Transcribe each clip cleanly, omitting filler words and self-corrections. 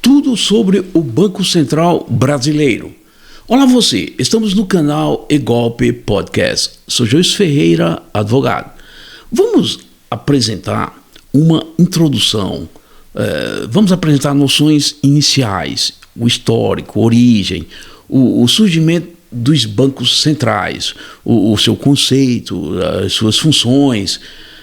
Tudo sobre o Banco Central Brasileiro. Olá você, estamos no canal E-Golpe Podcast. Sou Joyce Ferreira, advogado. Vamos apresentar uma introdução, vamos apresentar noções iniciais, o histórico, a origem, o surgimento dos bancos centrais, o seu conceito, as suas funções,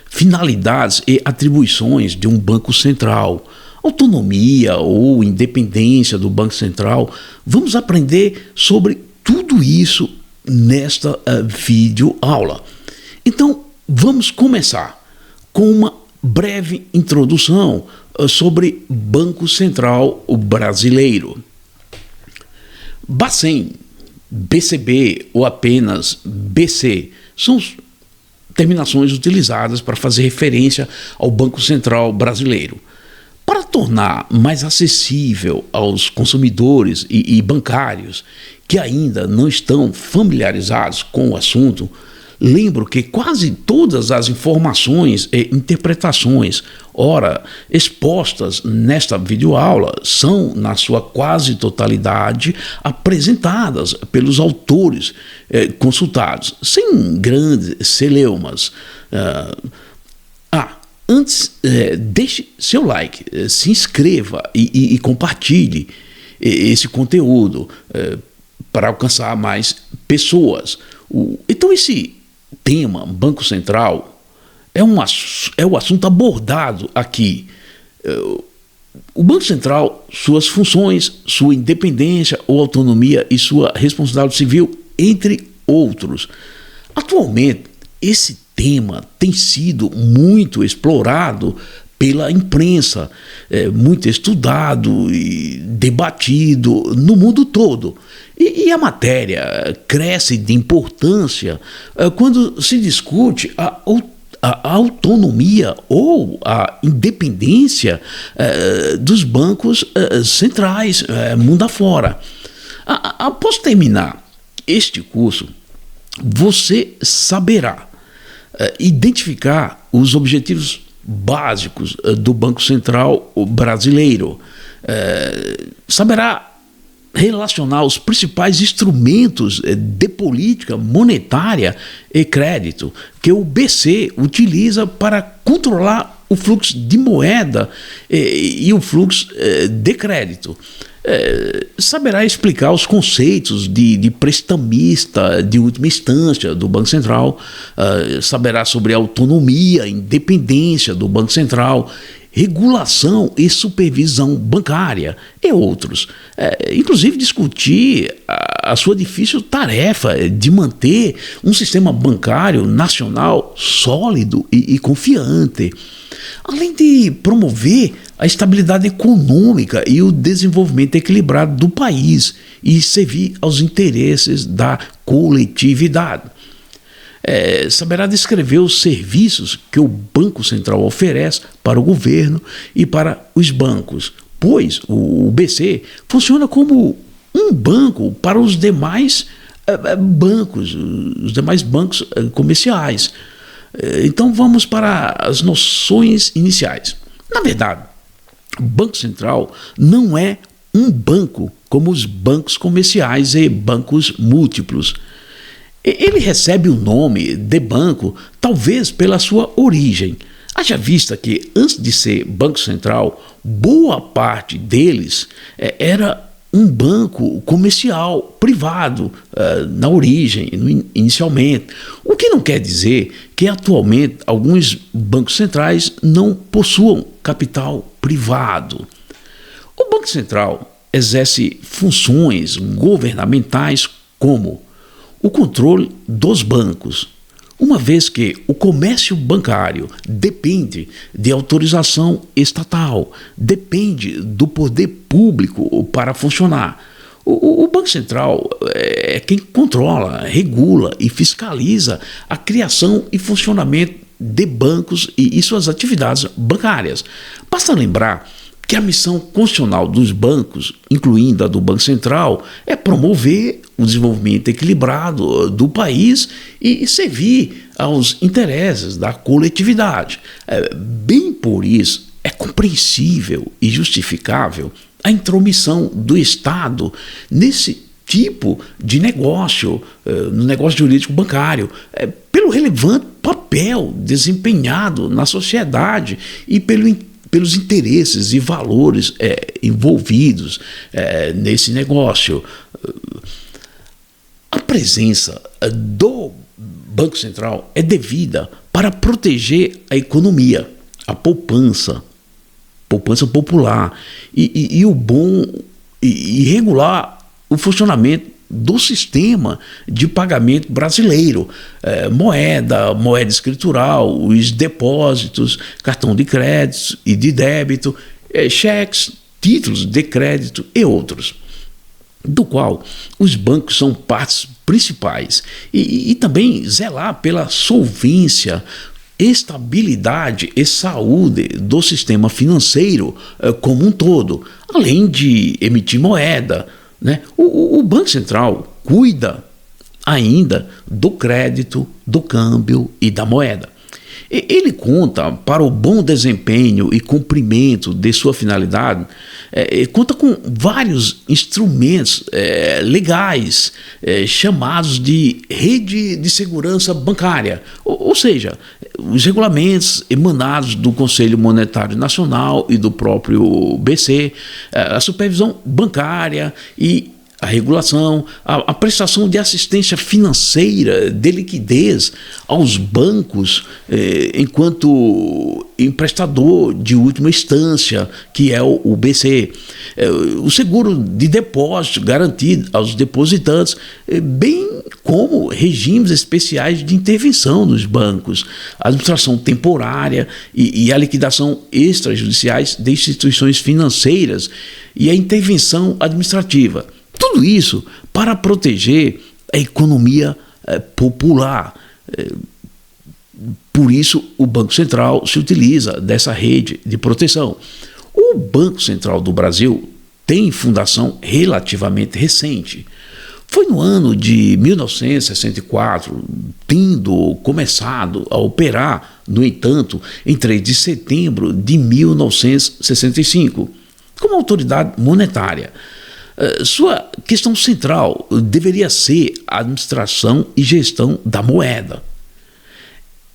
finalidades e atribuições de um banco central, autonomia ou independência do Banco Central. Vamos aprender sobre tudo isso nesta vídeo aula. Então, vamos começar com uma breve introdução sobre Banco Central Brasileiro. Bacen, BCB ou apenas BC são terminações utilizadas para fazer referência ao Banco Central Brasileiro. Para tornar mais acessível aos consumidores e bancários que ainda não estão familiarizados com o assunto, lembro que quase todas as informações e interpretações, ora expostas nesta videoaula, são, na sua quase totalidade, apresentadas pelos autores consultados, sem grandes celeumas. Antes, deixe seu like, se inscreva e compartilhe esse conteúdo para alcançar mais pessoas. Então esse tema, Banco Central, é o assunto abordado aqui. O Banco Central, suas funções, sua independência ou autonomia e sua responsabilidade civil, entre outros. Atualmente, esse tema tem sido muito explorado pela imprensa, muito estudado e debatido no mundo todo. E a matéria cresce de importância quando se discute a autonomia ou a independência dos bancos centrais, mundo afora. Após terminar este curso, você saberá identificar os objetivos básicos do Banco Central Brasileiro, saberá relacionar os principais instrumentos de política monetária e crédito que o BC utiliza para controlar o fluxo de moeda e o fluxo de crédito. Saberá explicar os conceitos de prestamista de última instância do Banco Central, saberá sobre a autonomia, independência do Banco Central, regulação e supervisão bancária e outros. Inclusive discutir a sua difícil tarefa de manter um sistema bancário nacional sólido e confiante, além de promover a estabilidade econômica e o desenvolvimento equilibrado do país e servir aos interesses da coletividade. Saberá descrever os serviços que o Banco Central oferece para o governo e para os bancos, pois o BC funciona como um banco para os demais bancos comerciais. Então vamos para as noções iniciais. Na verdade, o Banco Central não é um banco como os bancos comerciais e bancos múltiplos. Ele recebe o nome de banco talvez pela sua origem. Haja vista que, antes de ser Banco Central, boa parte deles era um banco comercial privado na origem, inicialmente. O que não quer dizer que atualmente alguns bancos centrais não possuam capital privado. O Banco Central exerce funções governamentais como o controle dos bancos, uma vez que o comércio bancário depende de autorização estatal, depende do poder público para funcionar. O Banco Central é quem controla, regula e fiscaliza a criação e funcionamento de bancos e suas atividades bancárias. Basta lembrar que a missão constitucional dos bancos, incluindo a do Banco Central, é promover o desenvolvimento equilibrado do país e servir aos interesses da coletividade. Bem por isso, é compreensível e justificável a intromissão do Estado nesse tipo de negócio, no negócio jurídico bancário, pelo relevante papel desempenhado na sociedade e pelos interesses e valores envolvidos nesse negócio. A presença do Banco Central é devida para proteger a economia, a poupança popular e o bom e regular o funcionamento do sistema de pagamento brasileiro, moeda escritural, os depósitos, cartão de crédito e de débito, cheques, títulos de crédito e outros, do qual os bancos são partes principais, e também zelar pela solvência, estabilidade e saúde do sistema financeiro como um todo, além de emitir moeda, né? O Banco Central cuida ainda do crédito, do câmbio e da moeda. Ele conta, para o bom desempenho e cumprimento de sua finalidade, conta com vários instrumentos legais, chamados de rede de segurança bancária, ou seja, os regulamentos emanados do Conselho Monetário Nacional e do próprio BC, a supervisão bancária e a regulação, a prestação de assistência financeira, de liquidez aos bancos enquanto emprestador de última instância, que é o BC, o seguro de depósito garantido aos depositantes, bem como regimes especiais de intervenção nos bancos, a administração temporária e a liquidação extrajudiciais de instituições financeiras e a intervenção administrativa. Tudo isso para proteger a economia popular. Por isso, o Banco Central se utiliza dessa rede de proteção. O Banco Central do Brasil tem fundação relativamente recente. Foi no ano de 1964, tendo começado a operar, no entanto, em 3 de setembro de 1965, como autoridade monetária. Sua questão central deveria ser a administração e gestão da moeda.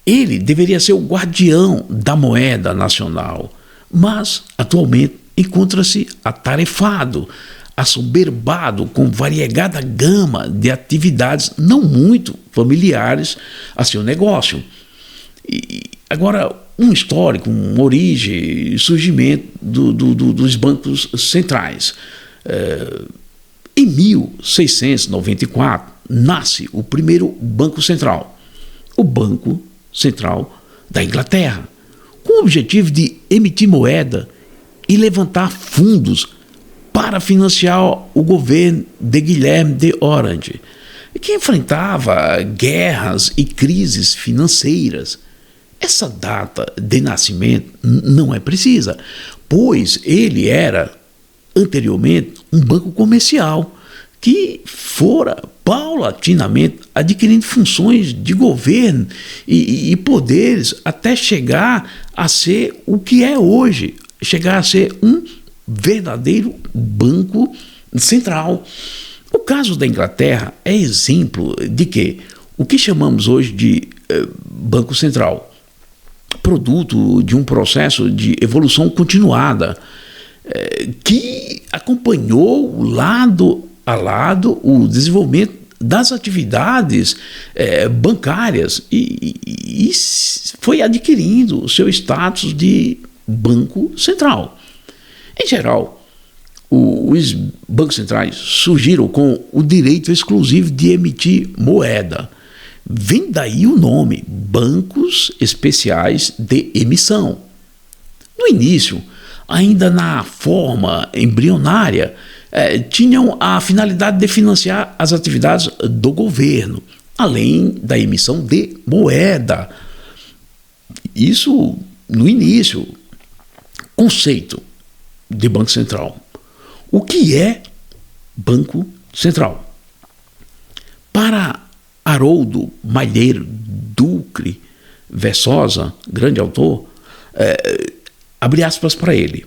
Ele deveria ser o guardião da moeda nacional, mas atualmente encontra-se atarefado, assoberbado com variegada gama de atividades não muito familiares a seu negócio. E agora, um histórico, uma origem e surgimento dos bancos centrais. Em 1694, nasce o primeiro Banco Central, o Banco Central da Inglaterra, com o objetivo de emitir moeda e levantar fundos para financiar o governo de Guilherme de Orange, que enfrentava guerras e crises financeiras. Essa data de nascimento não é precisa, pois ele era anteriormente um banco comercial que fora paulatinamente adquirindo funções de governo e poderes até chegar a ser o que é hoje, chegar a ser um verdadeiro banco central. O caso da Inglaterra é exemplo de que o que chamamos hoje de Banco Central, produto de um processo de evolução continuada, que acompanhou lado a lado o desenvolvimento das atividades bancárias e foi adquirindo o seu status de banco central. Em geral, os bancos centrais surgiram com o direito exclusivo de emitir moeda. Vem daí o nome, Bancos Especiais de Emissão. No início, ainda na forma embrionária, tinham a finalidade de financiar as atividades do governo, além da emissão de moeda. Isso no início. Conceito de Banco Central. O que é Banco Central? Para Haroldo Malheiro Ducre Versosa, grande autor, abre aspas para ele.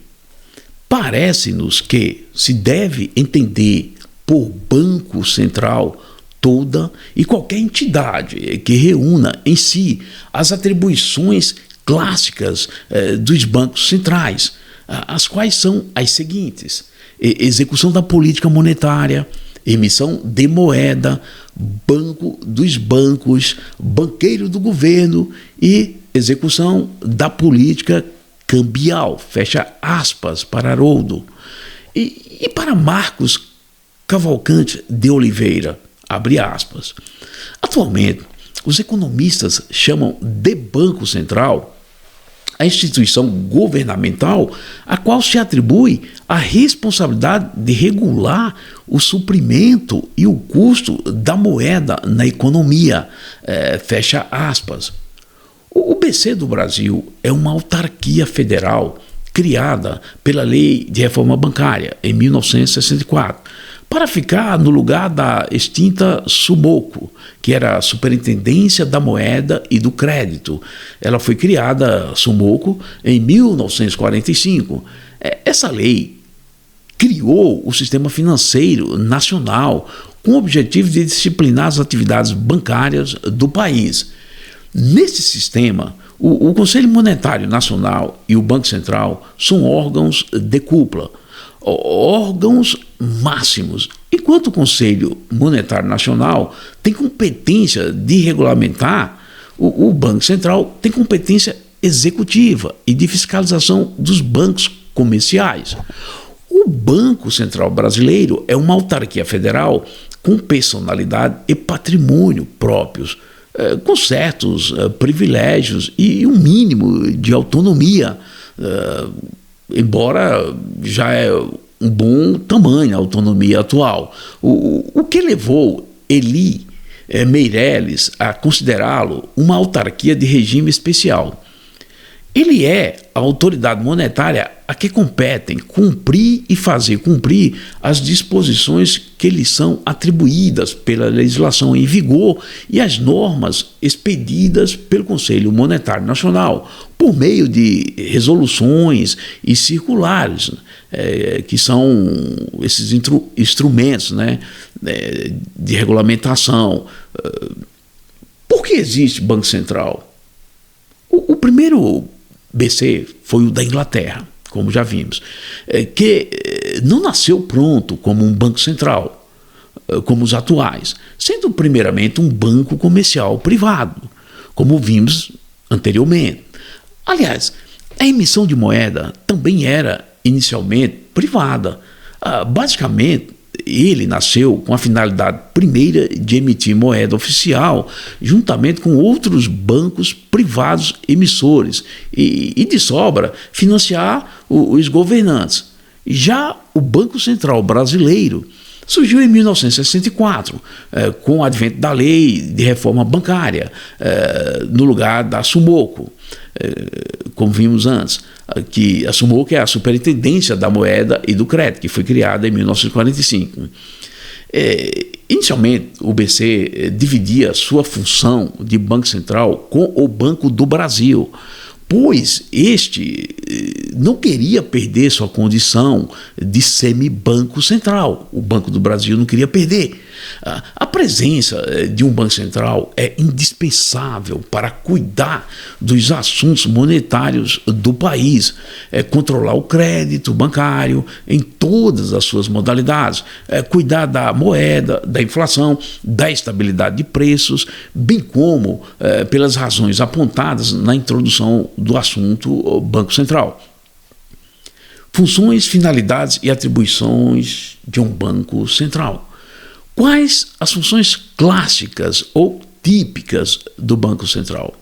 Parece-nos que se deve entender por Banco Central toda e qualquer entidade que reúna em si as atribuições clássicas dos bancos centrais, as quais são as seguintes: execução da política monetária, emissão de moeda, banco dos bancos, banqueiro do governo e execução da política cambial, fecha aspas para Haroldo. E para Marcos Cavalcante de Oliveira, abre aspas. Atualmente, os economistas chamam de Banco Central a instituição governamental a qual se atribui a responsabilidade de regular o suprimento e o custo da moeda na economia, fecha aspas. O BC do Brasil é uma autarquia federal criada pela Lei de Reforma Bancária em 1964, para ficar no lugar da extinta SUMOCO, que era a Superintendência da Moeda e do Crédito. Ela foi criada, SUMOCO, em 1945. Essa lei criou o sistema financeiro nacional com o objetivo de disciplinar as atividades bancárias do país. Nesse sistema, o Conselho Monetário Nacional e o Banco Central são órgãos de cúpula, órgãos máximos, enquanto o Conselho Monetário Nacional tem competência de regulamentar, o Banco Central tem competência executiva e de fiscalização dos bancos comerciais. O Banco Central Brasileiro é uma autarquia federal com personalidade e patrimônio próprios, com certos privilégios e um mínimo de autonomia, embora já é um bom tamanho a autonomia atual. O que levou Eli Meirelles a considerá-lo uma autarquia de regime especial? Ele é a autoridade monetária a que competem cumprir e fazer cumprir as disposições que lhe são atribuídas pela legislação em vigor e as normas expedidas pelo Conselho Monetário Nacional, por meio de resoluções e circulares, que são esses instrumentos, de regulamentação. Por que existe Banco Central? O primeiro BC foi o da Inglaterra, como já vimos, que não nasceu pronto como um banco central, como os atuais, sendo primeiramente um banco comercial privado, como vimos anteriormente. Aliás, a emissão de moeda também era inicialmente privada. Basicamente, ele nasceu com a finalidade primeira de emitir moeda oficial, juntamente com outros bancos privados emissores, e de sobra, financiar os governantes. Já o Banco Central Brasileiro surgiu em 1964, com o advento da Lei de Reforma Bancária, no lugar da SUMOCO, como vimos antes, que a SUMOCO é a Superintendência da Moeda e do Crédito, que foi criada em 1945. Inicialmente, o BC dividia sua função de Banco Central com o Banco do Brasil, pois este não queria perder sua condição de semi-banco central. O Banco do Brasil não queria perder. A presença de um Banco Central é indispensável para cuidar dos assuntos monetários do país, controlar o crédito bancário em todas as suas modalidades, cuidar da moeda, da inflação, da estabilidade de preços, bem como pelas razões apontadas na introdução do assunto Banco Central. Funções, finalidades e atribuições de um Banco Central. Quais as funções clássicas ou típicas do Banco Central?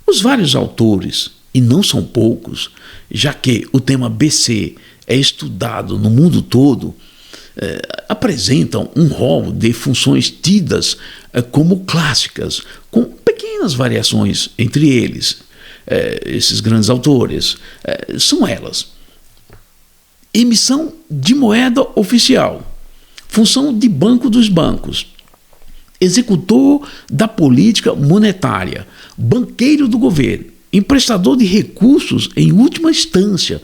Os vários autores, e não são poucos, já que o tema BC é estudado no mundo todo, apresentam um rol de funções tidas como clássicas, com pequenas variações entre eles. Esses grandes autores são elas: emissão de moeda oficial, função de banco dos bancos, executor da política monetária, banqueiro do governo, emprestador de recursos em última instância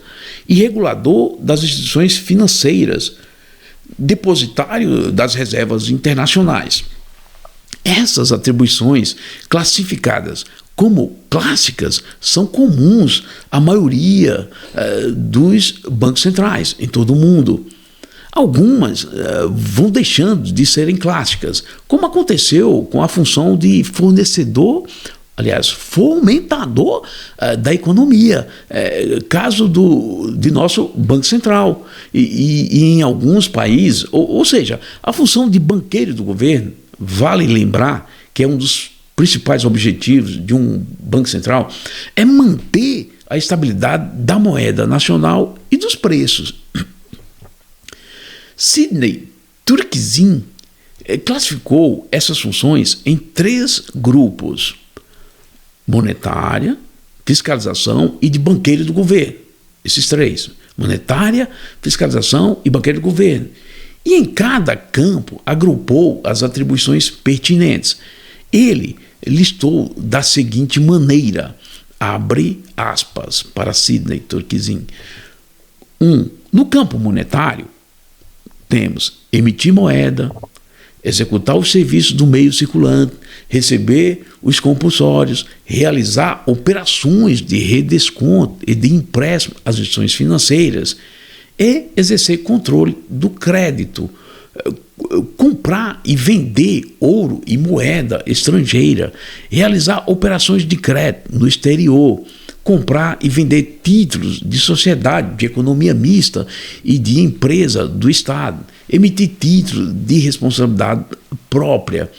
e regulador das instituições financeiras, depositário das reservas internacionais. Essas atribuições, classificadas como clássicas, são comuns à maioria dos bancos centrais em todo o mundo. Algumas vão deixando de serem clássicas, como aconteceu com a função de fomentador da economia, caso de nosso Banco Central. E em alguns países, ou seja, a função de banqueiro do governo, vale lembrar que é um dos principais objetivos de um Banco Central, é manter a estabilidade da moeda nacional e dos preços. Sidney Turkson classificou essas funções em 3 grupos: monetária, fiscalização e de banqueiro do governo. Esses 3: monetária, fiscalização e banqueiro do governo. E em cada campo agrupou as atribuições pertinentes. Ele listou da seguinte maneira, abre aspas para Sidney Turkson: 1. No campo monetário, temos emitir moeda, executar os serviços do meio circulante, receber os compulsórios, realizar operações de redesconto e de empréstimo às instituições financeiras e exercer controle do crédito, comprar e vender ouro e moeda estrangeira, realizar operações de crédito no exterior, comprar e vender títulos de sociedade de economia mista e de empresa do Estado, emitir títulos de responsabilidade própria.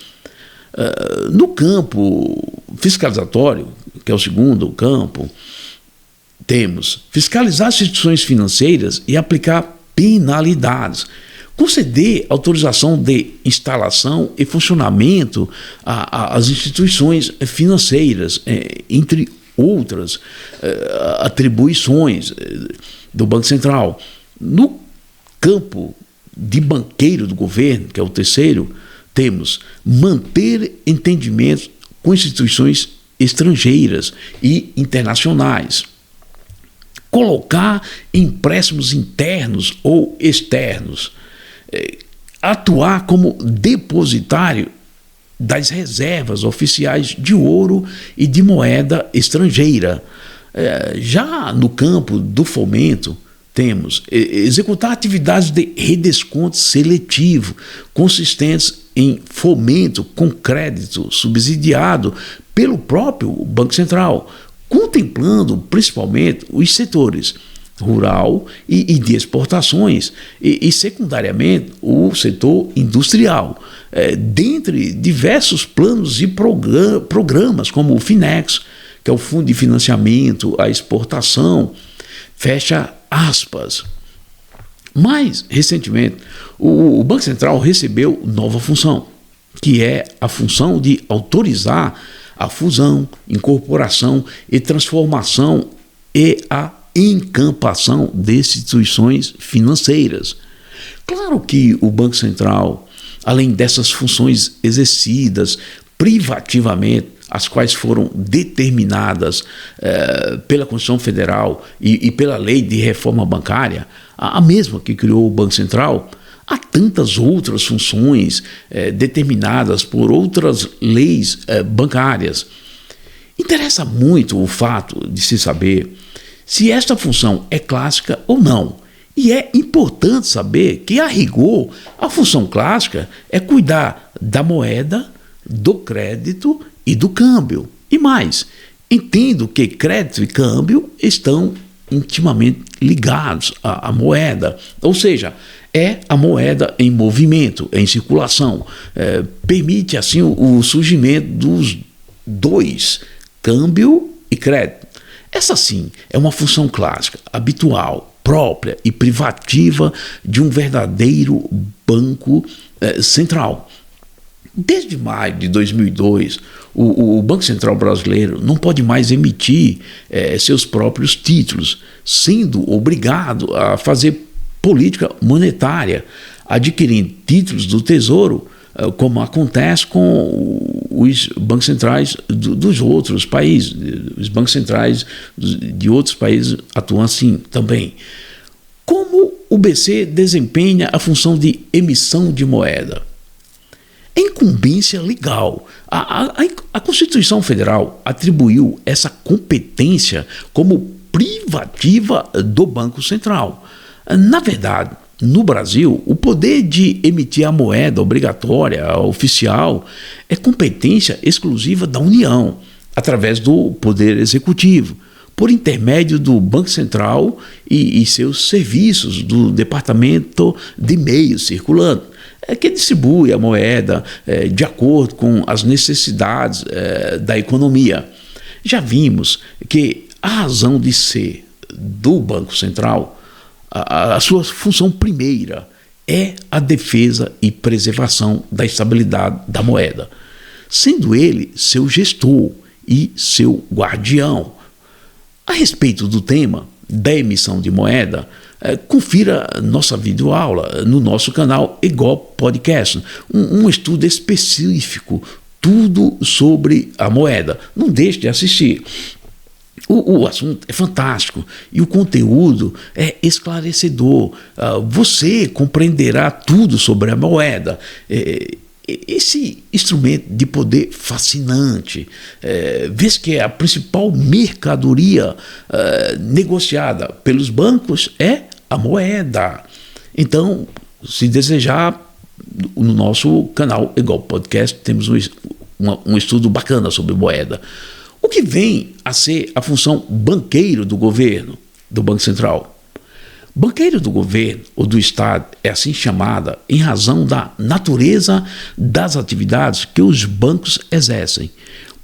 No campo fiscalizatório, que é o segundo campo, temos fiscalizar as instituições financeiras e aplicar penalidades, conceder autorização de instalação e funcionamento às instituições financeiras, entre outras atribuições do Banco Central. No campo de banqueiro do governo, que é o terceiro, temos manter entendimentos com instituições estrangeiras e internacionais, colocar empréstimos internos ou externos, atuar como depositário das reservas oficiais de ouro e de moeda estrangeira. Já no campo do fomento, temos executar atividades de redesconto seletivo, consistentes em fomento com crédito subsidiado pelo próprio Banco Central, contemplando principalmente os setores rural e de exportações e secundariamente o setor industrial, dentre diversos planos e programas como o FINEX, que é o Fundo de Financiamento à Exportação, fecha aspas. Mais recentemente, o Banco Central recebeu nova função, que é a função de autorizar a fusão, incorporação e transformação e a encampação de instituições financeiras. Claro que o Banco Central, além dessas funções exercidas privativamente, as quais foram determinadas pela Constituição Federal e pela Lei de Reforma Bancária, a mesma que criou o Banco Central, há tantas outras funções determinadas por outras leis bancárias. Interessa muito o fato de se saber se esta função é clássica ou não. E é importante saber que, a rigor, a função clássica é cuidar da moeda, do crédito e do câmbio. E mais, entendo que crédito e câmbio estão intimamente ligados à moeda, ou seja, é a moeda em movimento, em circulação. Permite, assim, o surgimento dos dois, câmbio e crédito. Essa, sim, é uma função clássica, habitual, própria e privativa de um verdadeiro banco central. Desde maio de 2002, o Banco Central brasileiro não pode mais emitir seus próprios títulos, sendo obrigado a fazer política monetária, adquirindo títulos do Tesouro, como acontece com os bancos centrais dos outros países. Os bancos centrais de outros países atuam assim também. Como o BC desempenha a função de emissão de moeda? É incumbência legal. A Constituição Federal atribuiu essa competência como privativa do Banco Central. Na verdade, no Brasil, o poder de emitir a moeda obrigatória oficial é competência exclusiva da União, através do Poder Executivo, por intermédio do Banco Central e seus serviços do Departamento de Meios Circulando, que distribui a moeda de acordo com as necessidades da economia. Já vimos que a razão de ser do Banco Central, a sua função primeira, é a defesa e preservação da estabilidade da moeda, sendo ele seu gestor e seu guardião. A respeito do tema da emissão de moeda, confira nossa videoaula no nosso canal EGOP Podcast, um estudo específico, tudo sobre a moeda. Não deixe de assistir. O assunto é fantástico e o conteúdo é esclarecedor. Você compreenderá tudo sobre a moeda. Esse instrumento de poder fascinante, vez que é a principal mercadoria negociada pelos bancos é a moeda. Então, se desejar, no nosso canal EGOP Podcast temos um estudo bacana sobre moeda. O que vem a ser a função banqueiro do governo, do Banco Central? Banqueiro do governo ou do Estado é assim chamada em razão da natureza das atividades que os bancos exercem,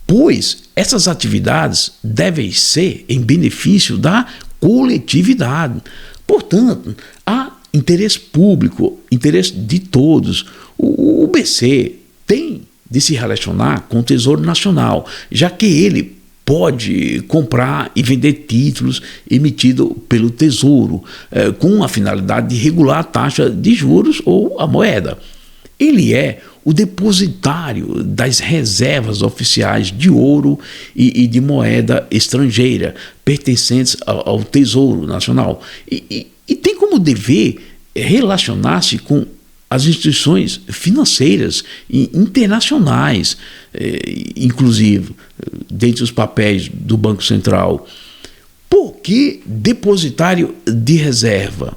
pois essas atividades devem ser em benefício da coletividade. Portanto, há interesse público, interesse de todos. O BC tem de se relacionar com o Tesouro Nacional, já que ele pode comprar e vender títulos emitidos pelo Tesouro, com a finalidade de regular a taxa de juros ou a moeda. Ele é o depositário das reservas oficiais de ouro e de moeda estrangeira pertencentes ao Tesouro Nacional. E tem como dever relacionar-se com as instituições financeiras e internacionais, inclusive, dentre os papéis do Banco Central. Por que depositário de reserva?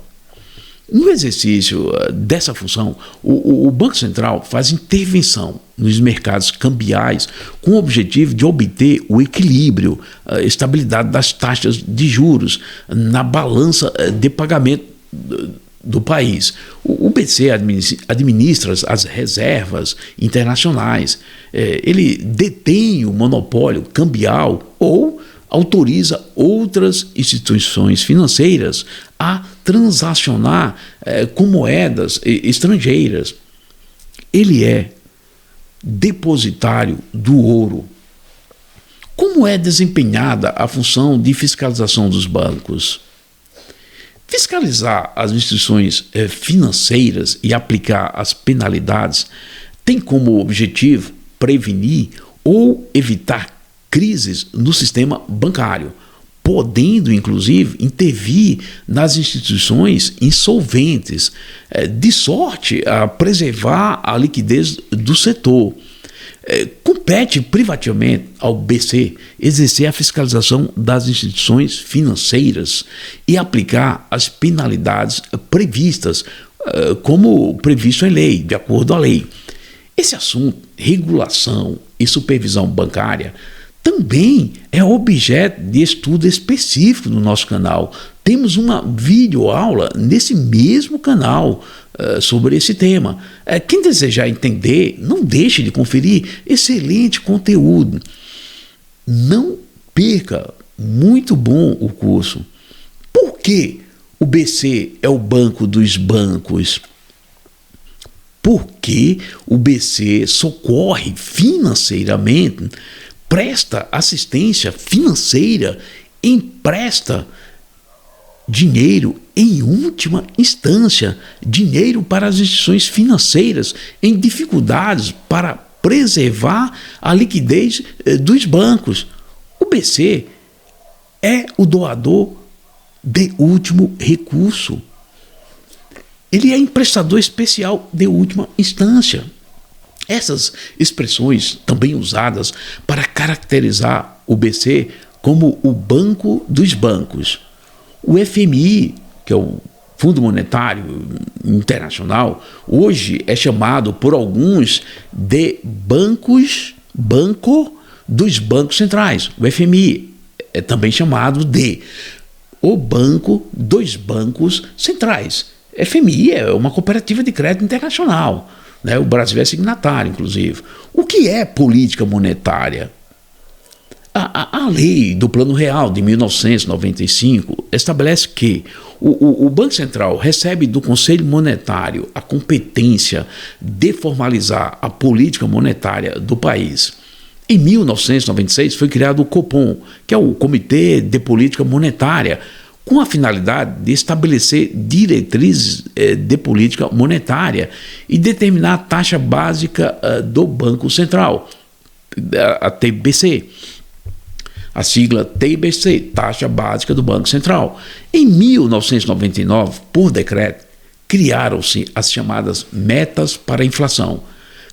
No exercício dessa função, o Banco Central faz intervenção nos mercados cambiais com o objetivo de obter o equilíbrio, a estabilidade das taxas de juros na balança de pagamento do país. O BC administra as reservas internacionais, ele detém o monopólio cambial ou autoriza outras instituições financeiras a transacionar com moedas estrangeiras. Ele é depositário do ouro. Como é desempenhada a função de fiscalização dos bancos? Fiscalizar as instituições financeiras e aplicar as penalidades tem como objetivo prevenir ou evitar crises no sistema bancário, podendo, inclusive, intervir nas instituições insolventes, de sorte a preservar a liquidez do setor. Compete privativamente ao BC exercer a fiscalização das instituições financeiras e aplicar as penalidades previstas, como previsto em lei, de acordo à lei. Esse assunto, regulação e supervisão bancária, também é objeto de estudo específico no nosso canal. Temos uma videoaula nesse mesmo canal sobre esse tema. Quem desejar entender, não deixe de conferir excelente conteúdo. Não perca, muito bom o curso. Por que o BC é o banco dos bancos? Porque o BC socorre financeiramente, presta assistência financeira, empresta dinheiro em última instância, dinheiro para as instituições financeiras em dificuldades para preservar a liquidez dos bancos. O BC é o doador de último recurso. Ele é emprestador especial de última instância. Essas expressões também usadas para caracterizar o BC como o banco dos bancos. O FMI, que é o Fundo Monetário Internacional, hoje é chamado por alguns de banco dos bancos centrais. O FMI é também chamado de o Banco dos Bancos Centrais. FMI é uma cooperativa de crédito internacional, né? O Brasil é signatário, inclusive. O que é política monetária? A lei do Plano Real de 1995 estabelece que o Banco Central recebe do Conselho Monetário a competência de formalizar a política monetária do país. Em 1996 foi criado o Copom, que é o Comitê de Política Monetária, com a finalidade de estabelecer diretrizes de política monetária e determinar a taxa básica do Banco Central, a TBC. A sigla TBC, Taxa Básica do Banco Central. Em 1999, por decreto, criaram-se as chamadas metas para a inflação,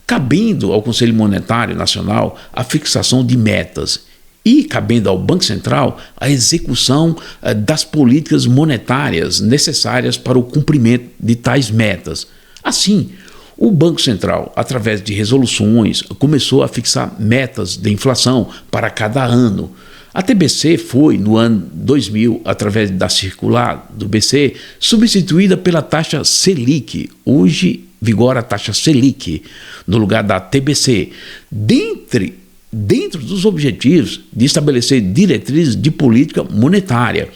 cabendo ao Conselho Monetário Nacional a fixação de metas e cabendo ao Banco Central a execução das políticas monetárias necessárias para o cumprimento de tais metas. Assim, o Banco Central, através de resoluções, começou a fixar metas de inflação para cada ano. A TBC foi, no ano 2000, através da circular do BC, substituída pela taxa Selic. Hoje vigora a taxa Selic, no lugar da TBC. Dentro dos objetivos de estabelecer diretrizes de política monetária.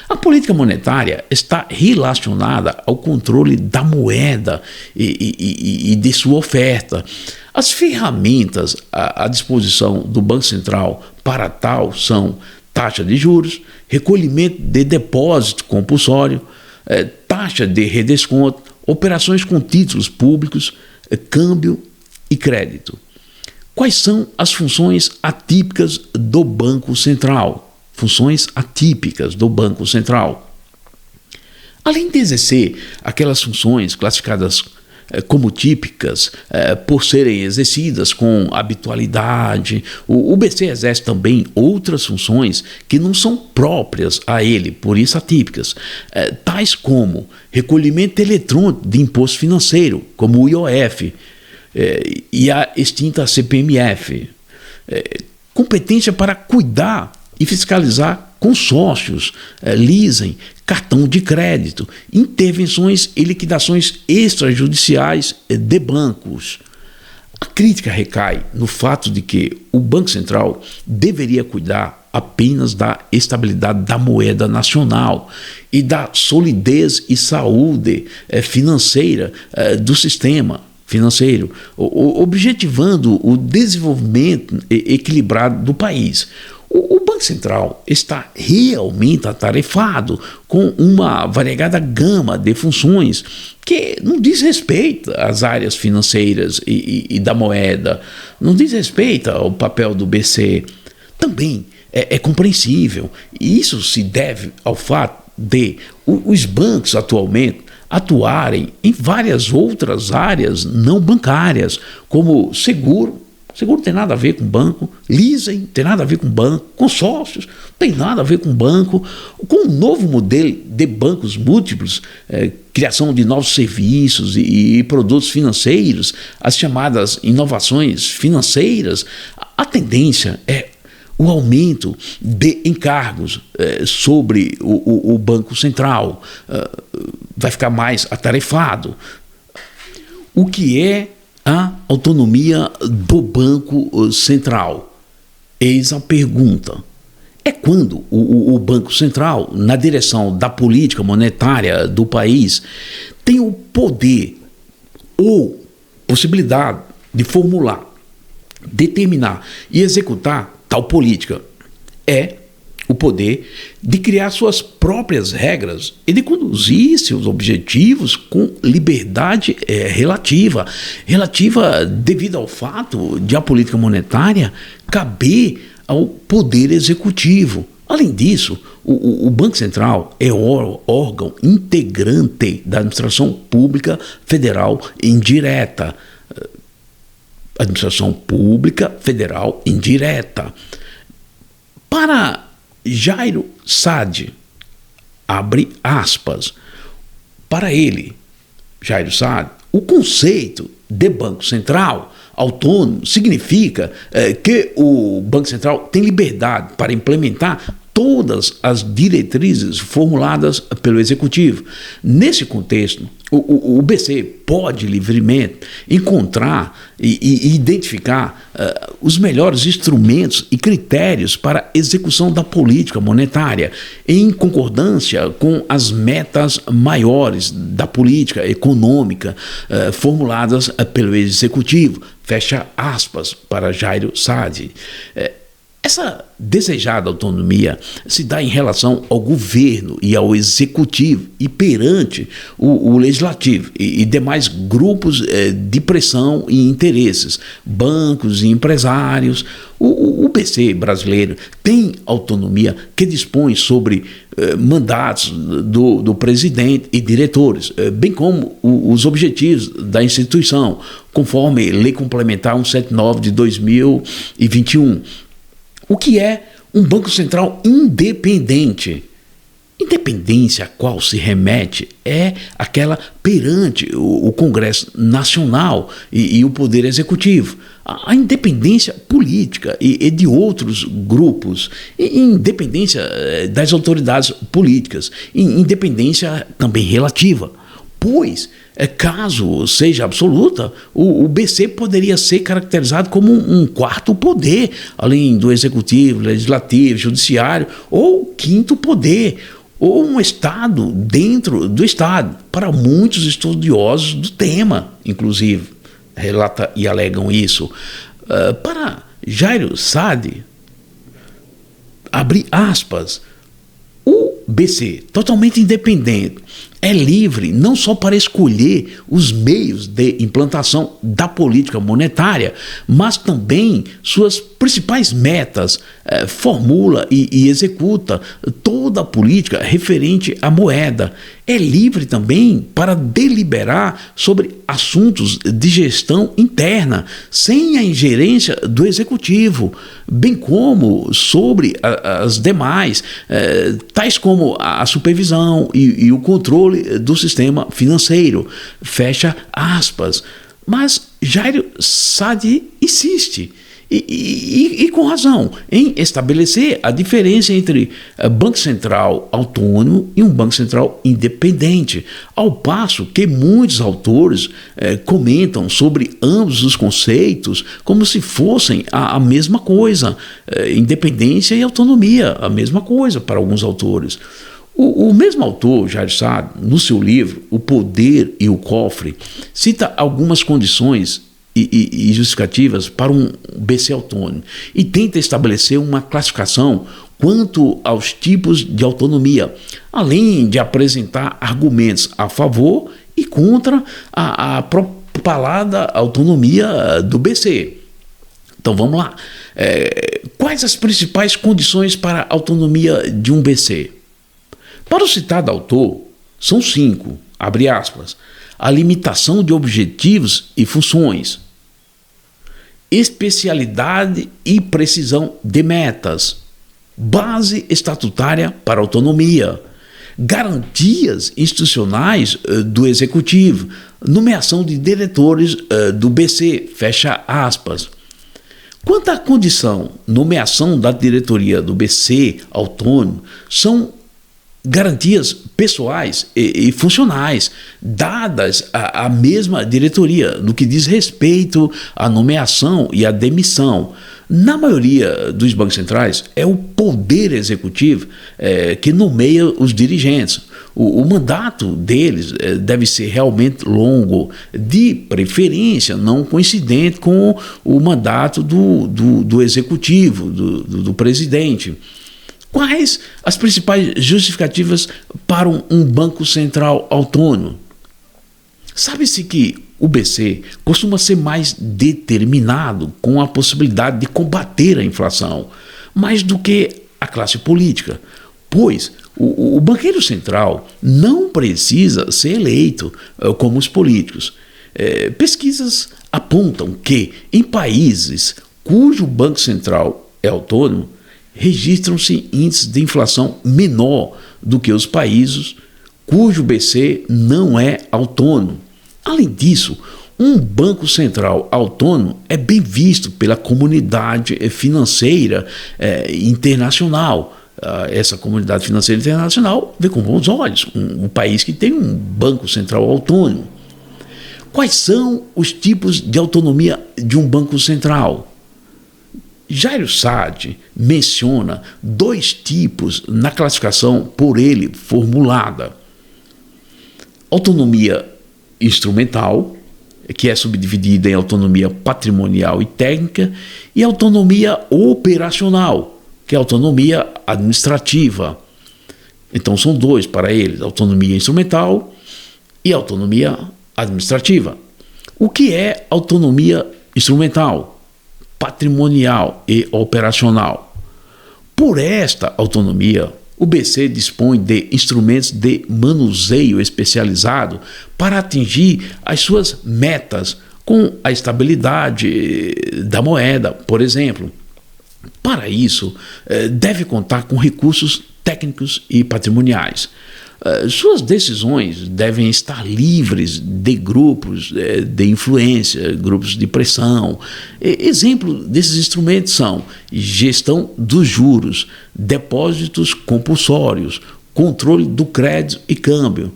A política monetária está relacionada ao controle da moeda e de sua oferta. As ferramentas à disposição do Banco Central para tal são taxa de juros, recolhimento de depósito compulsório, taxa de redesconto, operações com títulos públicos, câmbio e crédito. Quais são as funções atípicas do Banco Central? Funções atípicas do Banco Central. Além de exercer aquelas funções classificadas como típicas, por serem exercidas com habitualidade, o BC exerce também outras funções que não são próprias a ele, por isso atípicas, tais como recolhimento eletrônico de imposto financeiro, como o IOF, e a extinta CPMF, competência para cuidar e fiscalizar consórcios, leasing, cartão de crédito, intervenções e liquidações extrajudiciais de bancos. A crítica recai no fato de que o Banco Central deveria cuidar apenas da estabilidade da moeda nacional e da solidez e saúde financeira do sistema financeiro, objetivando o desenvolvimento equilibrado do país. O Banco Central está realmente atarefado com uma variegada gama de funções que não diz respeito às áreas financeiras e da moeda, não diz respeito ao papel do BC. Também é compreensível, e isso se deve ao fato de os bancos atualmente atuarem em várias outras áreas não bancárias, como seguro. Seguro não tem nada a ver com banco, leasing tem nada a ver com banco, consórcios tem nada a ver com banco, com um novo modelo de bancos múltiplos, criação de novos serviços e produtos financeiros, as chamadas inovações financeiras. A tendência é o aumento de encargos sobre o Banco Central, vai ficar mais atarefado. O que é a autonomia do Banco Central? Eis a pergunta. é quando o Banco Central, na direção da política monetária do país, tem o poder ou possibilidade de formular, determinar e executar tal política. É o poder de criar suas próprias regras e de conduzir seus objetivos com liberdade relativa devido ao fato de a política monetária caber ao poder executivo. Além disso, o Banco Central é órgão integrante da administração pública federal indireta. Administração pública federal indireta. Para Jairo Saad, abre aspas, para ele, Jairo Saad, o conceito de Banco Central autônomo significa que o Banco Central tem liberdade para implementar todas as diretrizes formuladas pelo Executivo. Nesse contexto, o BC pode livremente encontrar e identificar os melhores instrumentos e critérios para a execução da política monetária, em concordância com as metas maiores da política econômica formuladas pelo Executivo. Fecha aspas para Jairo Saad. Essa desejada autonomia se dá em relação ao governo e ao executivo e perante o legislativo e demais grupos de pressão e interesses, bancos e empresários. O BC brasileiro tem autonomia que dispõe sobre mandatos do presidente e diretores, bem como os objetivos da instituição, conforme Lei Complementar 179 de 2021. O que é um Banco Central independente? Independência a qual se remete é aquela perante o Congresso Nacional e o Poder Executivo. A independência política e de outros grupos, independência das autoridades políticas, independência também relativa. Pois, caso seja absoluta, o BC poderia ser caracterizado como um quarto poder, além do executivo, legislativo, judiciário, ou quinto poder, ou um Estado dentro do Estado, para muitos estudiosos do tema, inclusive, relata e alegam isso. Para Jairo Saad, abre aspas, o BC, totalmente independente, é livre não só para escolher os meios de implantação da política monetária, mas também suas principais metas, formula e executa toda a política referente à moeda. É livre também para deliberar sobre assuntos de gestão interna, sem a ingerência do executivo, bem como sobre as demais, tais como a supervisão e o controle do sistema financeiro. Fecha aspas. Mas Jairo Saad insiste, e com razão, em estabelecer a diferença entre Banco Central autônomo e um Banco Central independente, ao passo que muitos autores comentam sobre ambos os conceitos como se fossem a mesma coisa, independência e autonomia, a mesma coisa para alguns autores. O mesmo autor, Jairo Saad, no seu livro O Poder e o Cofre, cita algumas condições e justificativas para um BC autônomo e tenta estabelecer uma classificação quanto aos tipos de autonomia, além de apresentar argumentos a favor e contra a propalada autonomia do BC. Então vamos lá. Quais as principais condições para a autonomia de um BC? Para o citado autor, são 5, abre aspas, a limitação de objetivos e funções, especialidade e precisão de metas, base estatutária para autonomia, garantias institucionais do Executivo, nomeação de diretores do BC, fecha aspas. Quanto à condição, nomeação da diretoria do BC autônomo, são garantias pessoais e funcionais, dadas à mesma diretoria, no que diz respeito à nomeação e à demissão. Na maioria dos bancos centrais, é o poder executivo que nomeia os dirigentes. O mandato deles deve ser realmente longo, de preferência não coincidente com o mandato do executivo, do presidente. Quais as principais justificativas para um banco central autônomo? Sabe-se que o BC costuma ser mais determinado com a possibilidade de combater a inflação, mais do que a classe política, pois o banqueiro central não precisa ser eleito como os políticos. Pesquisas apontam que em países cujo banco central é autônomo, registram-se índices de inflação menor do que os países cujo BC não é autônomo. Além disso, um banco central autônomo é bem visto pela comunidade financeira internacional. Essa comunidade financeira internacional vê com bons olhos um país que tem um banco central autônomo. Quais são os tipos de autonomia de um banco central? Jairo Saad menciona 2 tipos na classificação por ele formulada. Autonomia instrumental, que é subdividida em autonomia patrimonial e técnica, e autonomia operacional, que é autonomia administrativa. Então são 2 para eles, autonomia instrumental e autonomia administrativa. O que é autonomia instrumental, patrimonial e operacional? Por esta autonomia, o BC dispõe de instrumentos de manuseio especializado para atingir as suas metas com a estabilidade da moeda, por exemplo. Para isso, deve contar com recursos técnicos e patrimoniais. Suas decisões devem estar livres de grupos de influência, grupos de pressão. Exemplo desses instrumentos são gestão dos juros, depósitos compulsórios, controle do crédito e câmbio,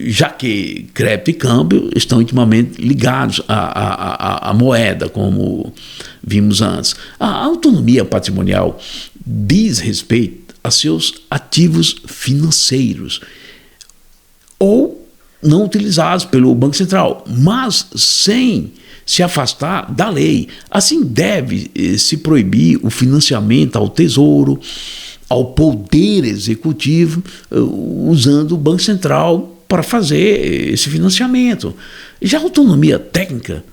já que crédito e câmbio estão intimamente ligados à moeda, como vimos antes. A autonomia patrimonial diz respeito a seus ativos financeiros ou não utilizados pelo Banco Central, mas sem se afastar da lei. Assim, deve se proibir o financiamento ao Tesouro, ao Poder Executivo, usando o Banco Central para fazer esse financiamento. Já a autonomia técnica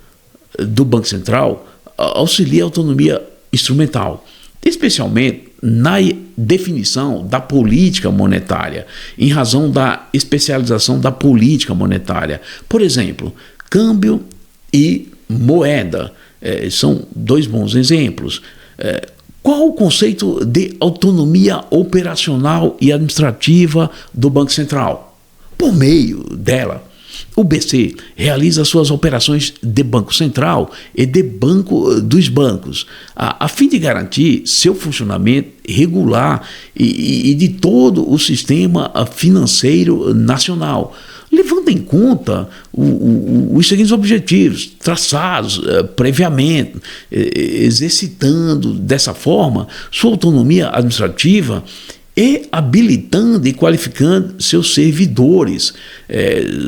do Banco Central auxilia a autonomia instrumental, especialmente na definição da política monetária, em razão da especialização da política monetária. Por exemplo, câmbio e moeda são 2 bons exemplos. Qual o conceito de autonomia operacional e administrativa do Banco Central? Por meio dela, o BC realiza suas operações de Banco Central e de Banco dos Bancos, a fim de garantir seu funcionamento regular e de todo o sistema financeiro nacional, levando em conta os seguintes objetivos, traçados previamente, exercitando dessa forma sua autonomia administrativa e habilitando e qualificando seus servidores,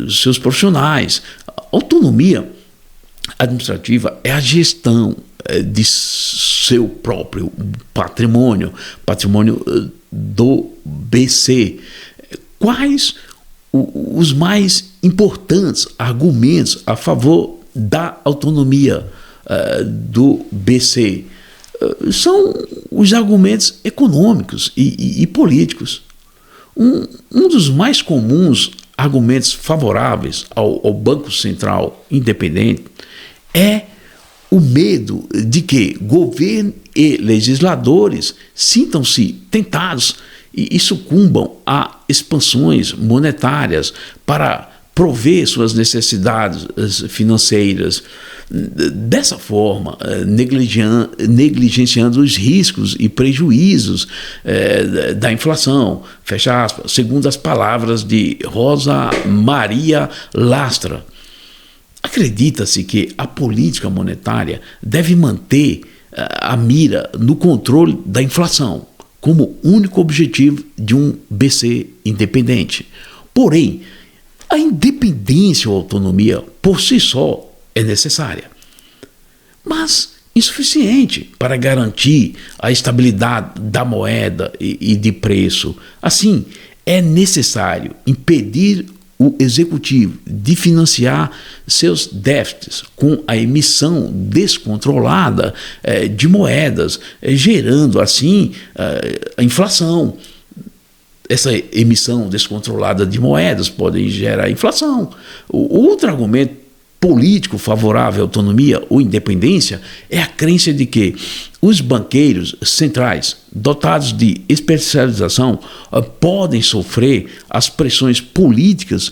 seus profissionais. Autonomia administrativa é a gestão de seu próprio patrimônio do BC. Quais os mais importantes argumentos a favor da autonomia do BC? São os argumentos econômicos e políticos. Um dos mais comuns argumentos favoráveis ao Banco Central independente é o medo de que governo e legisladores sintam-se tentados e sucumbam a expansões monetárias para prover suas necessidades financeiras, dessa forma, negligenciando os riscos e prejuízos da inflação, fecha aspas, segundo as palavras de Rosa Maria Lastra. Acredita-se que a política monetária deve manter a mira no controle da inflação como único objetivo de um BC independente. Porém, a independência ou autonomia por si só é necessária, mas insuficiente para garantir a estabilidade da moeda e de preço. Assim, é necessário impedir o executivo de financiar seus déficits com a emissão descontrolada de moedas, gerando assim a inflação. Essa emissão descontrolada de moedas pode gerar inflação. O outro argumento político favorável à autonomia ou independência é a crença de que os banqueiros centrais, dotados de especialização, podem sofrer as pressões políticas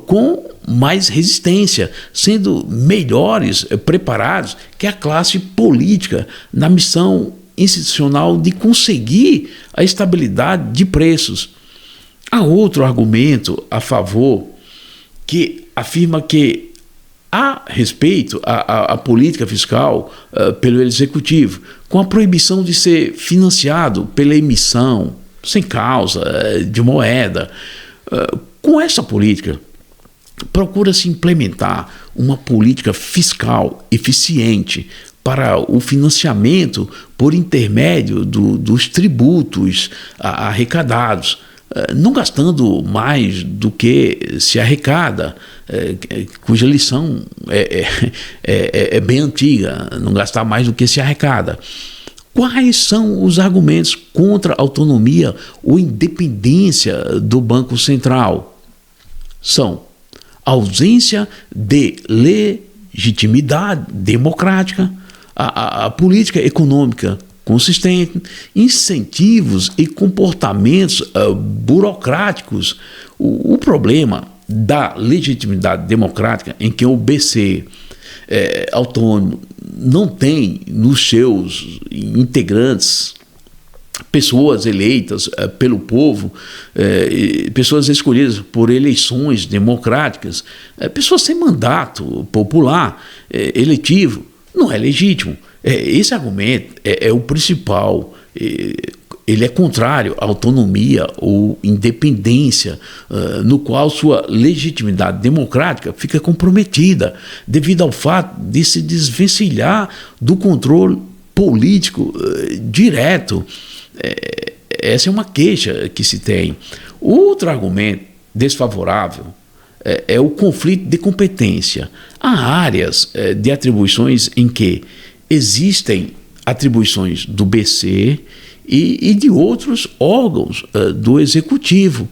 com mais resistência, sendo melhores preparados que a classe política na missão institucional de conseguir a estabilidade de preços. Há outro argumento a favor que afirma que há respeito à política fiscal pelo executivo, com a proibição de ser financiado pela emissão, sem causa, de moeda. Com essa política, procura-se implementar uma política fiscal eficiente para o financiamento por intermédio dos tributos arrecadados, não gastando mais do que se arrecada, cuja lição é bem antiga, não gastar mais do que se arrecada. Quais são os argumentos contra a autonomia ou independência do Banco Central? São ausência de legitimidade democrática, a política econômica consistente, incentivos e comportamentos burocráticos. O problema da legitimidade democrática em que o BC autônomo não tem nos seus integrantes pessoas eleitas pelo povo, pessoas escolhidas por eleições democráticas, pessoas sem mandato popular eletivo, não é legítimo. Esse argumento é o principal. Ele é contrário à autonomia ou independência, no qual sua legitimidade democrática fica comprometida devido ao fato de se desvencilhar do controle político direto. Essa é uma queixa que se tem. Outro argumento desfavorável é o conflito de competência. Há áreas de atribuições em que existem atribuições do BC e de outros órgãos do executivo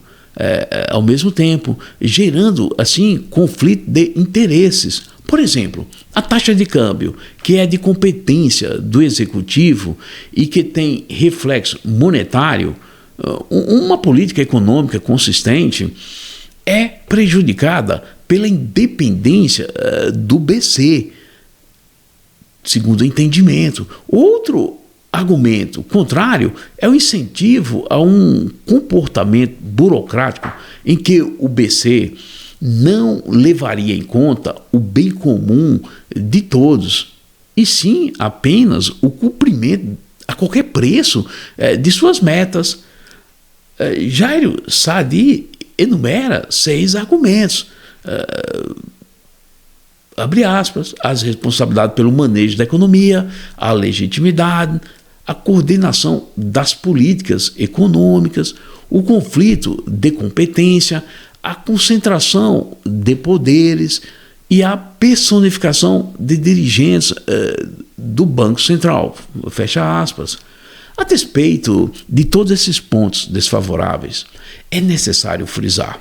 ao mesmo tempo, gerando assim conflito de interesses. Por exemplo, a taxa de câmbio, que é de competência do executivo e que tem reflexo monetário, uma política econômica consistente é prejudicada pela independência do BC, segundo o entendimento. Outro argumento contrário é o incentivo a um comportamento burocrático em que o BC não levaria em conta o bem comum de todos, e sim apenas o cumprimento a qualquer preço de suas metas. Jairo Saadi enumera 6 argumentos. Abre aspas, as responsabilidades pelo manejo da economia, a legitimidade, a coordenação das políticas econômicas, o conflito de competência, a concentração de poderes e a personificação de dirigentes do Banco Central. Fecha aspas. A despeito de todos esses pontos desfavoráveis, é necessário frisar: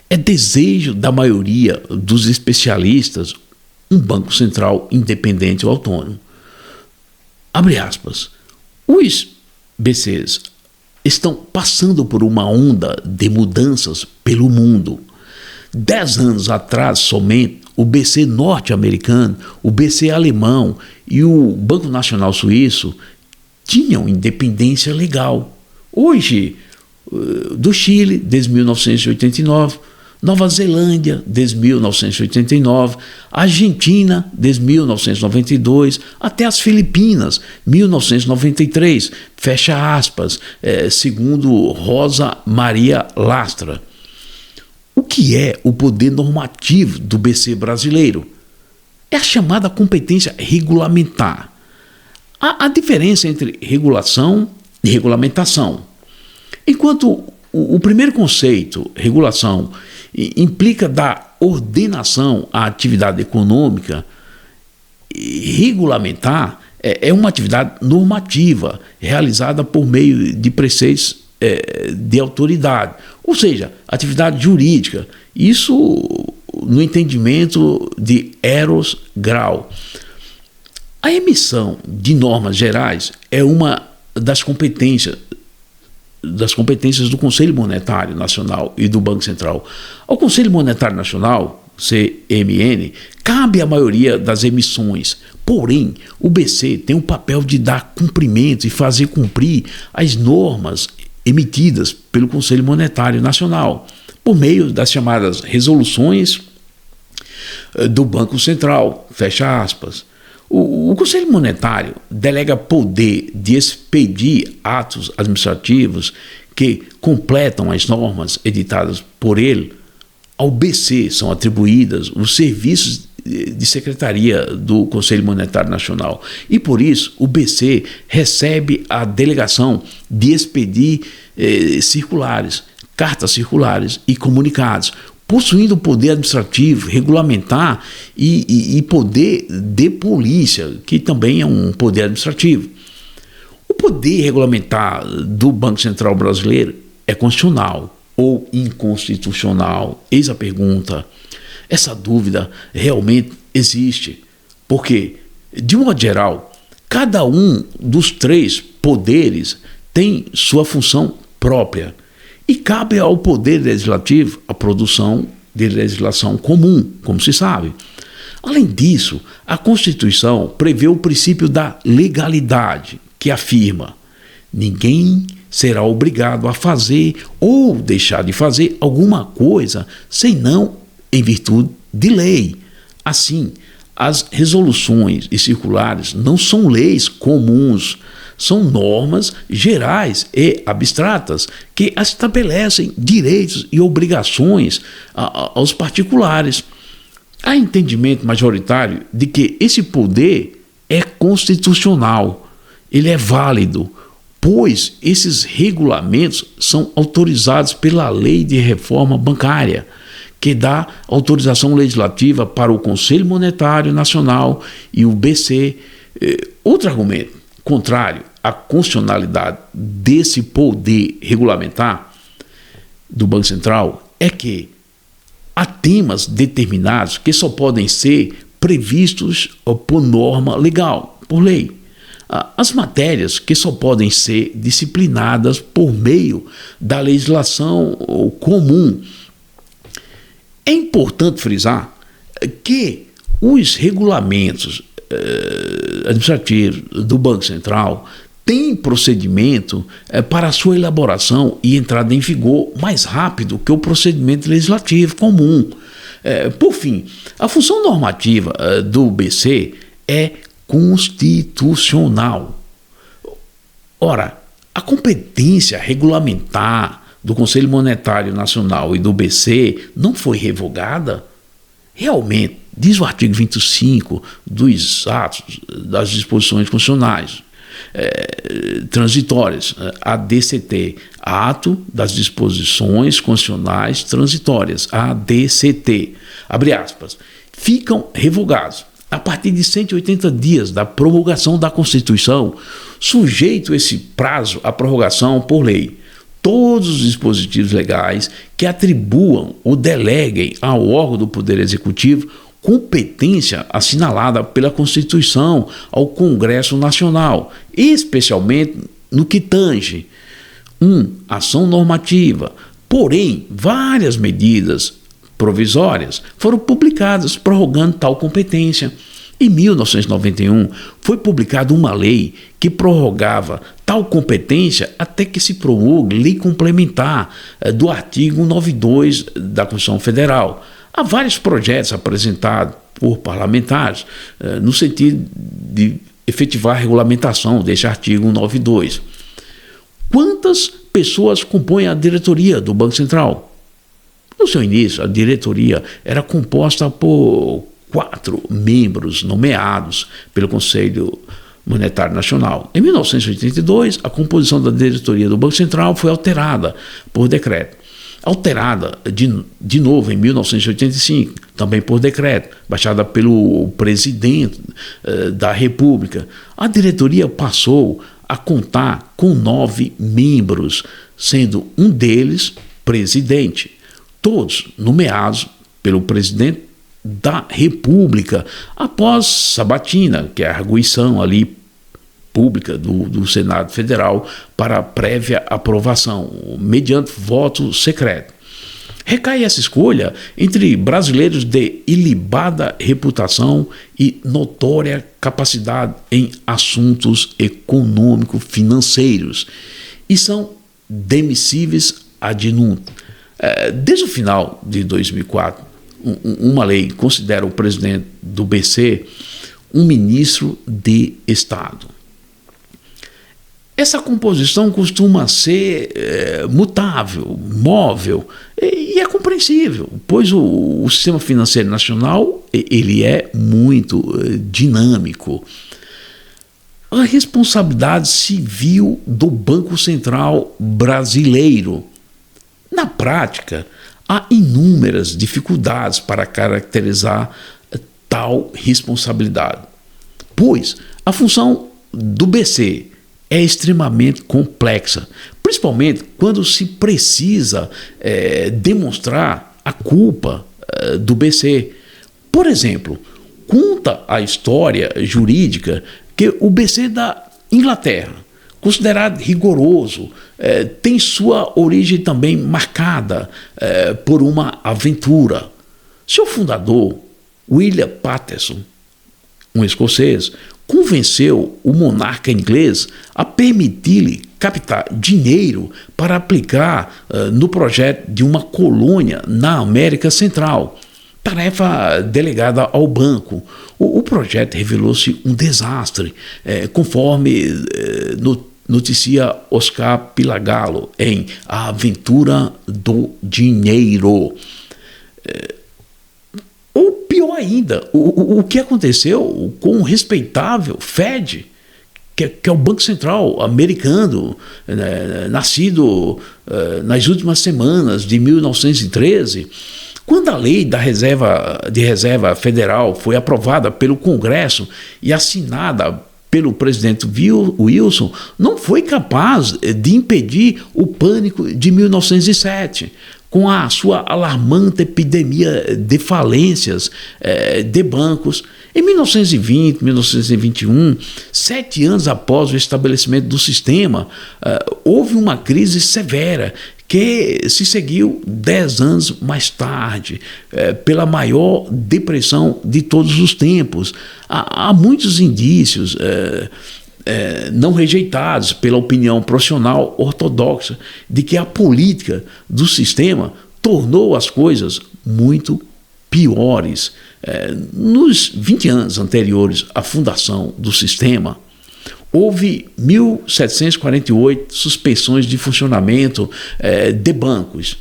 é desejo da maioria dos especialistas um Banco Central independente ou autônomo. Abre aspas. Os BCs estão passando por uma onda de mudanças pelo mundo. 10 anos atrás somente, o BC norte-americano, o BC alemão e o Banco Nacional Suíço tinham independência legal. Hoje, do Chile, desde 1989, Nova Zelândia, desde 1989, Argentina, desde 1992, até as Filipinas, 1993, fecha aspas, segundo Rosa Maria Lastra. O que é o poder normativo do BC brasileiro? É a chamada competência regulamentar. A diferença entre regulação e regulamentação. Enquanto o primeiro conceito, regulação, implica dar ordenação à atividade econômica, regulamentar é uma atividade normativa realizada por meio de preceitos de autoridade, ou seja, atividade jurídica. Isso no entendimento de Eros Grau. A emissão de normas gerais é uma das competências do Conselho Monetário Nacional e do Banco Central. Ao Conselho Monetário Nacional, CMN, cabe a maioria das emissões. Porém, o BC tem o papel de dar cumprimento e fazer cumprir as normas emitidas pelo Conselho Monetário Nacional, por meio das chamadas resoluções do Banco Central, fecha aspas. O Conselho Monetário delega poder de expedir atos administrativos que completam as normas editadas por ele. Ao BC são atribuídas os serviços de secretaria do Conselho Monetário Nacional e, por isso, o BC recebe a delegação de expedir circulares, cartas circulares e comunicados, possuindo poder administrativo, regulamentar e poder de polícia, que também é um poder administrativo. O poder regulamentar do Banco Central brasileiro é constitucional ou inconstitucional? Eis a pergunta. Essa dúvida realmente existe, porque, de modo geral, cada um dos três poderes tem sua função própria e cabe ao poder legislativo a produção de legislação comum, como se sabe. Além disso, a Constituição prevê o princípio da legalidade, que afirma: ninguém será obrigado a fazer ou deixar de fazer alguma coisa senão em virtude de lei. Assim, as resoluções e circulares não são leis comuns, são normas gerais e abstratas que estabelecem direitos e obrigações aos particulares. Há entendimento majoritário de que esse poder é constitucional, ele é válido, pois esses regulamentos são autorizados pela Lei de Reforma Bancária, que dá autorização legislativa para o Conselho Monetário Nacional e o BC. Outro argumento contrário à constitucionalidade desse poder regulamentar do Banco Central é que há temas determinados que só podem ser previstos por norma legal, por lei. As matérias que só podem ser disciplinadas por meio da legislação comum. É importante frisar que os regulamentos administrativos do Banco Central têm procedimento para sua elaboração e entrada em vigor mais rápido que o procedimento legislativo comum. Por fim, a função normativa do BC é constitucional. Ora, a competência regulamentar do Conselho Monetário Nacional e do BC não foi revogada? Realmente, diz o artigo 25 dos atos das disposições constitucionais transitórias, ADCT, Ato das Disposições Constitucionais Transitórias, ADCT, abre aspas, ficam revogados a partir de 180 dias da promulgação da Constituição, sujeito esse prazo à prorrogação por lei, todos os dispositivos legais que atribuam ou deleguem ao órgão do Poder Executivo competência assinalada pela Constituição ao Congresso Nacional, especialmente no que tange ação normativa. Porém, várias medidas provisórias foram publicadas prorrogando tal competência. Em 1991, foi publicada uma lei que prorrogava tal competência até que se promulgue lei complementar do artigo 192 da Constituição Federal. Há vários projetos apresentados por parlamentares no sentido de efetivar a regulamentação deste artigo 192. Quantas pessoas compõem a diretoria do Banco Central? No seu início, a diretoria era composta por 4 membros nomeados pelo Conselho Monetário Nacional. Em 1982, a composição da diretoria do Banco Central foi alterada por decreto. Alterada de novo em 1985, também por decreto, baixada pelo presidente da República. A diretoria passou a contar com 9 membros, sendo um deles presidente, todos nomeados pelo presidente da República, após sabatina, que é a arguição ali pública do Senado Federal para prévia aprovação, mediante voto secreto. Recai essa escolha entre brasileiros de ilibada reputação e notória capacidade em assuntos econômico-financeiros e são demissíveis ad nutum. Desde o final de 2004, uma lei considera o presidente do BC um ministro de Estado. Essa composição costuma ser mutável, móvel, e é compreensível, pois o sistema financeiro nacional ele é muito dinâmico. A responsabilidade civil do Banco Central brasileiro. Na prática, há inúmeras dificuldades para caracterizar tal responsabilidade, pois a função do BC é extremamente complexa, principalmente quando se precisa demonstrar a culpa do BC. Por exemplo, conta a história jurídica que o BC da Inglaterra, considerado rigoroso, tem sua origem também marcada por uma aventura. Seu fundador, William Paterson, um escocês, convenceu o monarca inglês a permitir-lhe captar dinheiro para aplicar no projeto de uma colônia na América Central, tarefa delegada ao banco. O projeto revelou-se um desastre, conforme noticia Oscar Pilagallo em A Aventura do Dinheiro. Ou pior ainda, o que aconteceu com o respeitável Fed, que é o Banco Central americano, nascido nas últimas semanas de 1913, quando a lei de reserva federal foi aprovada pelo Congresso e assinada pelo presidente Wilson, não foi capaz de impedir o pânico de 1907, com a sua alarmante epidemia de falências de bancos. Em 1920, 1921, 7 anos após o estabelecimento do sistema, houve uma crise severa que se seguiu 10 anos mais tarde, pela maior depressão de todos os tempos. Há muitos indícios não rejeitados pela opinião profissional ortodoxa de que a política do sistema tornou as coisas muito piores. Nos 20 anos anteriores à fundação do sistema, houve 1.748 suspensões de funcionamento de bancos.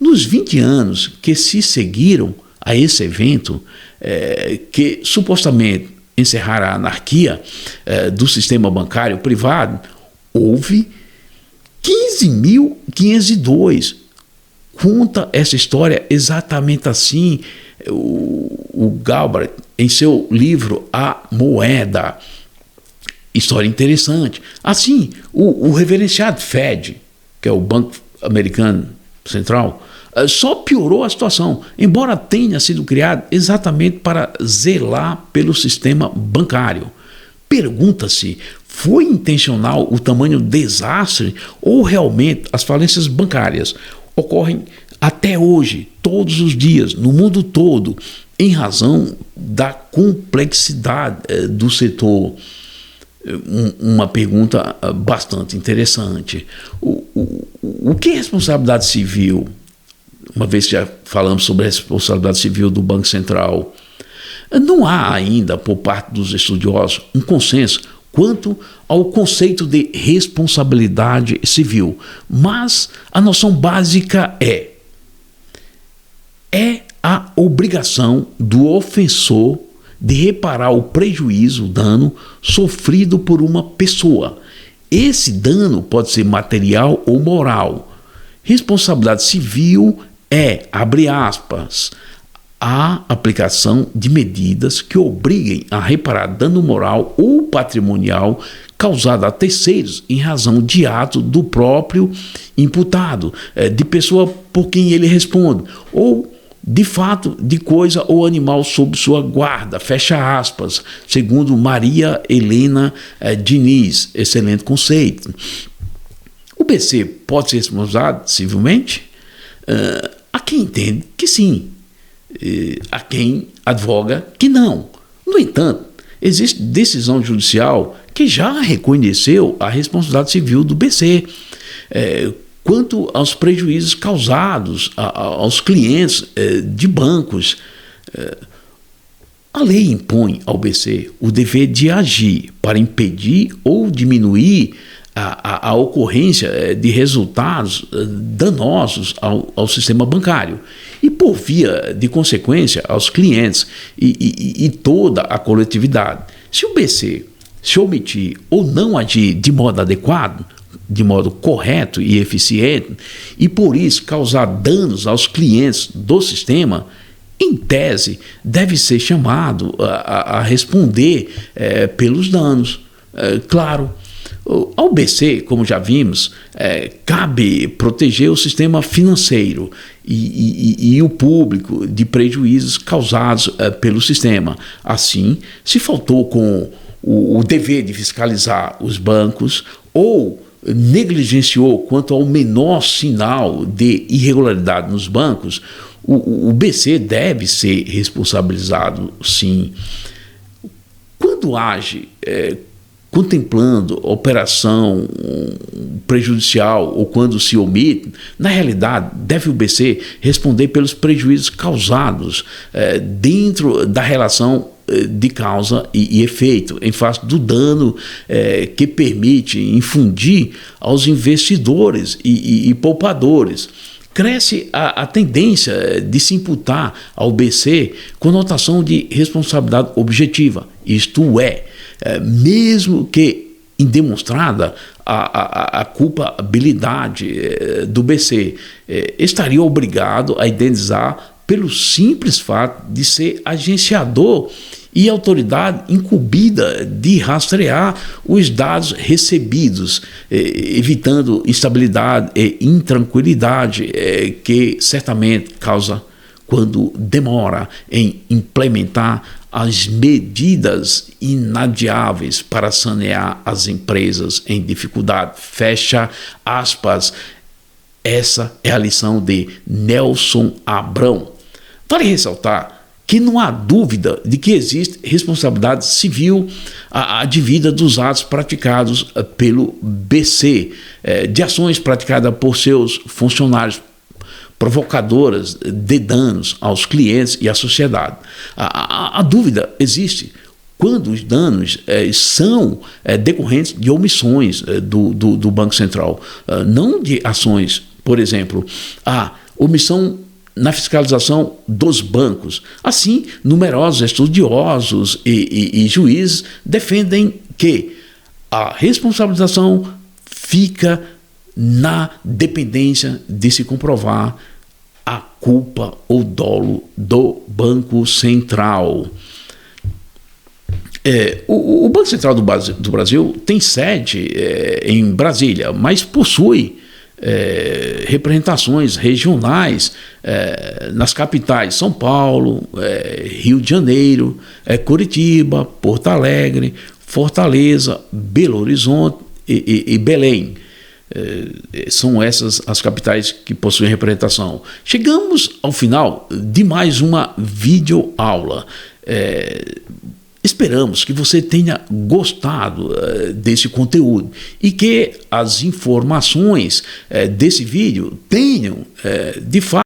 Nos 20 anos que se seguiram a esse evento, que supostamente encerrara a anarquia do sistema bancário privado, houve 15.502. Conta essa história exatamente assim o Galbraith em seu livro A Moeda. História interessante. Assim, o reverenciado Fed, que é o Banco Americano Central, só piorou a situação, embora tenha sido criado exatamente para zelar pelo sistema bancário. Pergunta-se, foi intencional o tamanho desastre ou realmente as falências bancárias ocorrem até hoje, todos os dias, no mundo todo, em razão da complexidade do setor. Uma pergunta bastante interessante. O que é responsabilidade civil? Uma vez que já falamos sobre a responsabilidade civil do Banco Central, não há ainda, por parte dos estudiosos, um consenso quanto ao conceito de responsabilidade civil, mas a noção básica é a obrigação do ofensor de reparar o prejuízo, o dano sofrido por uma pessoa. Esse dano pode ser material ou moral. Responsabilidade civil é, abre aspas, a aplicação de medidas que obriguem a reparar dano moral ou patrimonial causado a terceiros em razão de ato do próprio imputado, de pessoa por quem ele responde, ou de fato de coisa ou animal sob sua guarda, fecha aspas, segundo Maria Helena Diniz, excelente conceito. O BC pode ser responsabilizado civilmente? Há quem entende que sim, há quem advoga que não. No entanto, existe decisão judicial que já reconheceu a responsabilidade civil do BC, quanto aos prejuízos causados aos clientes de bancos. A lei impõe ao BC o dever de agir para impedir ou diminuir a ocorrência de resultados danosos ao sistema bancário e, por via de consequência, aos clientes e toda a coletividade. Se o BC se omitir ou não agir de modo adequado, de modo correto e eficiente, e por isso causar danos aos clientes do sistema, em tese, deve ser chamado a responder pelos danos. Claro, ao BC, como já vimos, cabe proteger o sistema financeiro e o público de prejuízos causados pelo sistema. Assim, se faltou com o dever de fiscalizar os bancos ou negligenciou quanto ao menor sinal de irregularidade nos bancos, o BC deve ser responsabilizado, sim. Quando age contemplando operação prejudicial ou quando se omite, na realidade, deve o BC responder pelos prejuízos causados dentro da relação de causa e efeito, em face do dano que permite infundir aos investidores e poupadores. Cresce a tendência de se imputar ao BC conotação de responsabilidade objetiva, isto é, mesmo que indemonstrada a culpabilidade do BC, estaria obrigado a indenizar pelo simples fato de ser agenciador e autoridade incumbida de rastrear os dados recebidos, evitando instabilidade e intranquilidade que certamente causa quando demora em implementar as medidas inadiáveis para sanear as empresas em dificuldade. Fecha aspas. Essa é a lição de Nelson Abrão. Vale ressaltar que não há dúvida de que existe responsabilidade civil advida dos atos praticados pelo BC, de ações praticadas por seus funcionários provocadoras de danos aos clientes e à sociedade. A dúvida existe quando os danos são decorrentes de omissões do Banco Central, não de ações, por exemplo, a omissão na fiscalização dos bancos. Assim, numerosos estudiosos e juízes defendem que a responsabilização fica na dependência de se comprovar a culpa ou dolo do Banco Central. O Banco Central do Brasil tem sede em Brasília, mas possui representações regionais nas capitais São Paulo, Rio de Janeiro, Curitiba, Porto Alegre, Fortaleza, Belo Horizonte e Belém. São essas as capitais que possuem representação. Chegamos ao final de mais uma videoaula. Esperamos que você tenha gostado desse conteúdo e que as informações desse vídeo tenham, de fato,